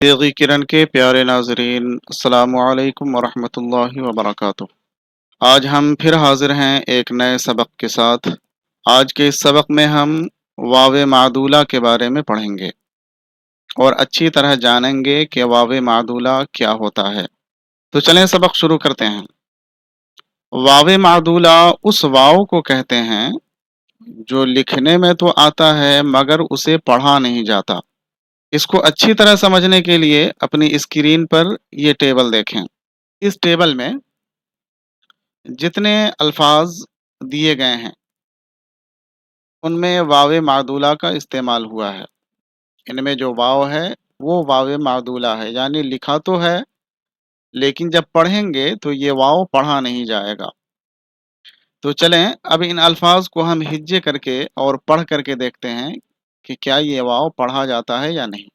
तेगी किरण के प्यारे नाजरीन, अस्सलामु अलैकुम वरहमतुल्लाहि वबरकातुह। आज हम फिर हाजिर हैं एक नए सबक के साथ। आज के इस सबक में हम वाव मादूला के बारे में पढ़ेंगे और अच्छी तरह जानेंगे कि वाव मादूला क्या होता है। तो चलें सबक शुरू करते हैं। वाव मादूला उस वाव को कहते हैं जो लिखने में तो आता है मगर उसे पढ़ा नहीं जाता। इसको अच्छी तरह समझने के लिए अपनी स्क्रीन पर ये टेबल देखें। इस टेबल में जितने अल्फाज दिए गए हैं उनमें वाव मादूला का इस्तेमाल हुआ है। इनमें जो वाव है वो वाव मादूला है, यानी लिखा तो है लेकिन जब पढ़ेंगे तो ये वाव पढ़ा नहीं जाएगा। तो चलें अब इन अल्फाज को हम हिज्जे करके और पढ़ करके देखते हैं कि क्या ये वाव पढ़ा जाता है या नहीं।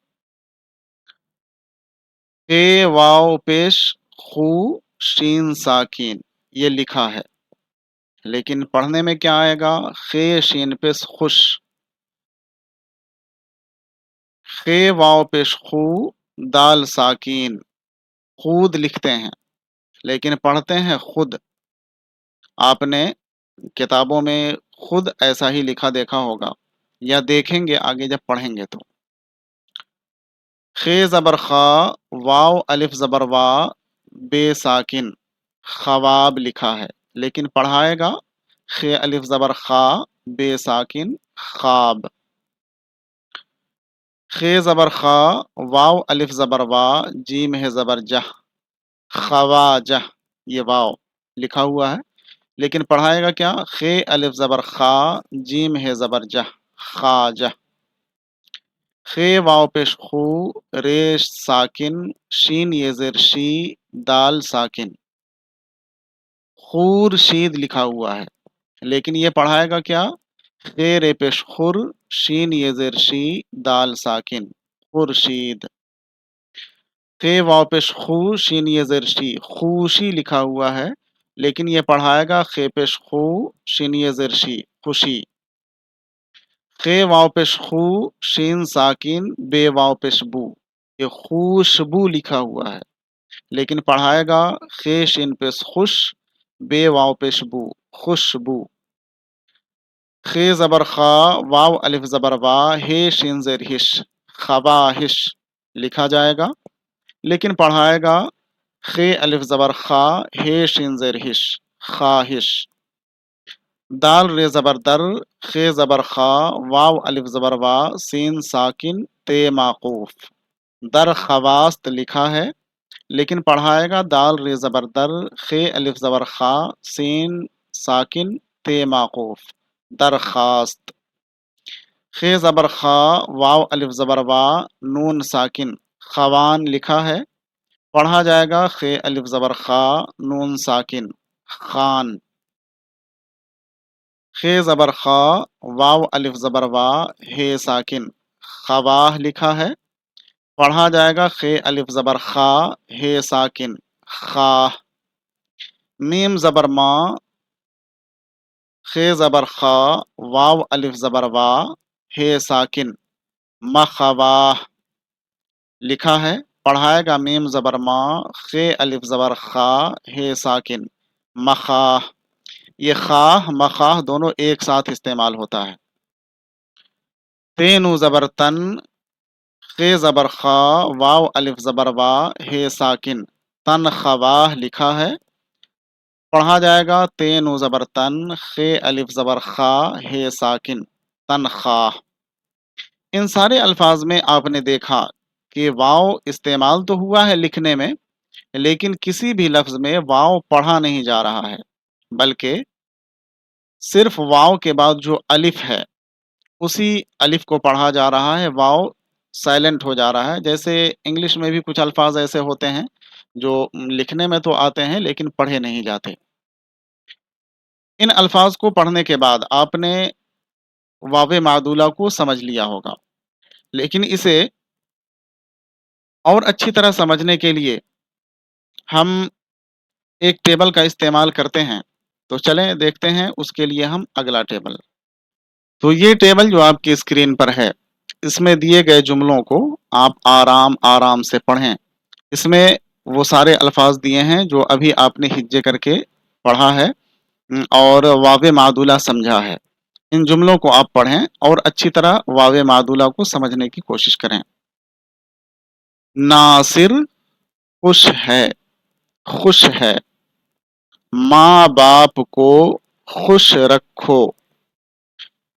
ए वाव पेश खू शीन साकिन ये लिखा है, लेकिन पढ़ने में क्या आएगा? खे शीन पेश खुश, खे वाव पेश खू दाल साकिन खूद लिखते हैं लेकिन पढ़ते हैं खुद। आपने किताबों में खुद ऐसा ही लिखा देखा होगा या देखेंगे आगे जब पढ़ेंगे तो। खे जबर खा वाव अलिफ जबर वा बे साकिन खवाब लिखा है, लेकिन पढ़ाएगा खे अलिफ जबर खा बे साकिन खाब। खे जबर खा वाव अलिफ जबर वा जीम है जबर जह खवाजह ये वाव लिखा हुआ है, लेकिन पढ़ाएगा क्या? खे अलिफ जबर खा जीम है जबर जह खाजह। खे वाव पेश खू रेश साकिन शीन ये जेर शी दाल साकिन खूरशीद लिखा हुआ है, लेकिन ये पढ़ाएगा क्या? खे रे पेश खुर शीन ये जेर शी दाल साकिन खुरशीद। खे वाव पेश खू शीन ये जेर शी खूशी लिखा हुआ है, लेकिन ये पढ़ाएगा खे पेश खू शीन ये जेर शी खुशी। खे वाव पेश खू शीन साकिन बे वाव पेश बू ये खुशबू लिखा हुआ है, लेकिन पढ़ाएगा खे शीन पेश खुश बे वाव पेश बू खुशबू। खे जबर खा वाव अलिफ जबर वा हे शीन जेर हिश खबाहिश लिखा जाएगा, लेकिन पढ़ाएगा खे अलिफ जबर खा हे शीन जेर हिश खाहिश। दाल रे जबर दर खे जबर खा वाव अलिफ जबर वा सीन साकिन ते माकूफ दर खवास्त लिखा है, लेकिन पढ़ाएगा दाल रे जबर दर खे अलिफ जबर खा सीन साकिन ते माकूफ दरखास्त। खे जबर खा वाव अलिफ जबर वा नून साकिन खवान लिखा है, पढ़ा जाएगा खे अलिफ जबर खा नून साकिन खान। खे जबर खा वाव अलिफ जबर वा हे साकिन खवाह लिखा है, पढ़ा जाएगा खे अलिफ जबर खा हे साकिन खाह। मीम जबर मा खे जबर खा वाव अलिफ जबर वा हे साकिन मखवाह लिखा है, पढ़ाएगा मीम जबर मा खे अलिफ जबर खा हे साकिन मखाह। ये खाह मखाह दोनों एक साथ इस्तेमाल होता है। तेनु जबर तन खे जबर खा वाव अलिफ जबर वा हे साकिन तन खवाह लिखा है, पढ़ा जाएगा तेनु जबर तन खे अलिफ जबर खा हे साकिन तनख्वाह। इन सारे अल्फाज में आपने देखा कि वाव इस्तेमाल तो हुआ है लिखने में, लेकिन किसी भी लफ्ज में वाव पढ़ा नहीं जा रहा है, बल्कि सिर्फ वाव के बाद जो अलिफ है उसी अलिफ को पढ़ा जा रहा है, वाव साइलेंट हो जा रहा है। जैसे इंग्लिश में भी कुछ अल्फाज ऐसे होते हैं जो लिखने में तो आते हैं लेकिन पढ़े नहीं जाते। इन अल्फाज को पढ़ने के बाद आपने वाव मादूला को समझ लिया होगा, लेकिन इसे और अच्छी तरह समझने के लिए हम एक टेबल का इस्तेमाल करते हैं। तो चलें देखते हैं उसके लिए हम अगला टेबल। तो ये टेबल जो आपकी स्क्रीन पर है, اس میں دیے گئے جملوں کو آپ آرام آرام سے پڑھیں. اس میں وہ سارے الفاظ دیے ہیں جو ابھی آپ نے ہجے کر کے پڑھا ہے اور واو معدولہ سمجھا ہے. ان جملوں کو آپ پڑھیں اور اچھی طرح واو معدولہ کو سمجھنے کی کوشش کریں. ناصر خوش ہے، خوش ہے. ماں باپ کو خوش رکھو،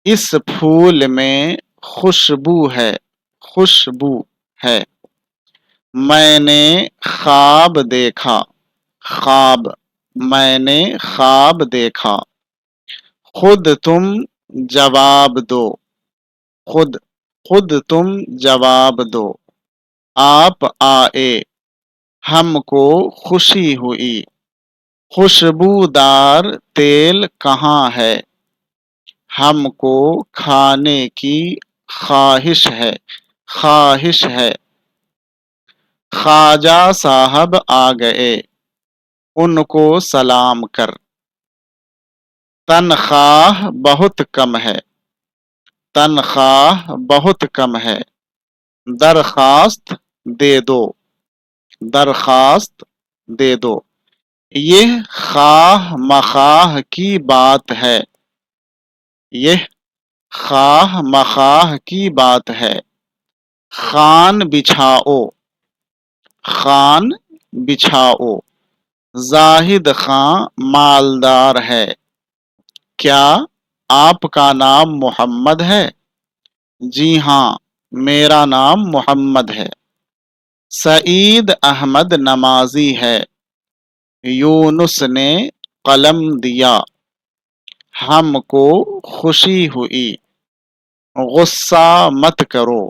اس پھول میں خوشبو ہے، خوشبو ہے. میں نے خواب دیکھا، خواب، میں نے خواب دیکھا. خود تم جواب دو، خود، خود تم جواب دو. آپ آئے، ہم کو خوشی ہوئی. خوشبودار تیل کہاں ہے؟ ہم کو کھانے کی خواہش ہے، خواہش ہے. خواجہ صاحب آ گئے، ان کو سلام کر. تنخواہ بہت کم ہے، تنخواہ بہت کم ہے. درخواست دے دو، درخواست دے دو. یہ خواہ مخواہ کی بات ہے، یہ خواہ مخواہ کی بات ہے. خوان بچھاؤ، خوان بچھاؤ. زاہد خاں مالدار ہے. کیا آپ کا نام محمد ہے؟ جی ہاں، میرا نام محمد ہے. سعید احمد نمازی ہے. یونس نے قلم دیا، ہم کو خوشی ہوئی. غصہ مت کرو،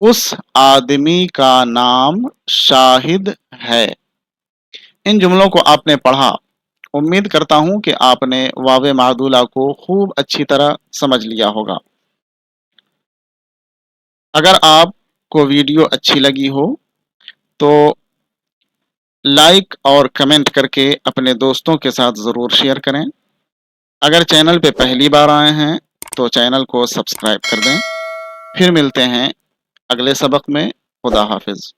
اس آدمی کا نام شاہد ہے. ان جملوں کو آپ نے پڑھا. امید کرتا ہوں کہ آپ نے واو معدولہ کو خوب اچھی طرح سمجھ لیا ہوگا. اگر آپ کو ویڈیو اچھی لگی ہو تو لائک اور کمنٹ کر کے اپنے دوستوں کے ساتھ ضرور شیئر کریں. اگر چینل پہ پہلی بار آئے ہیں تو چینل کو سبسکرائب کر دیں. پھر ملتے ہیں اگلے سبق میں. خدا حافظ.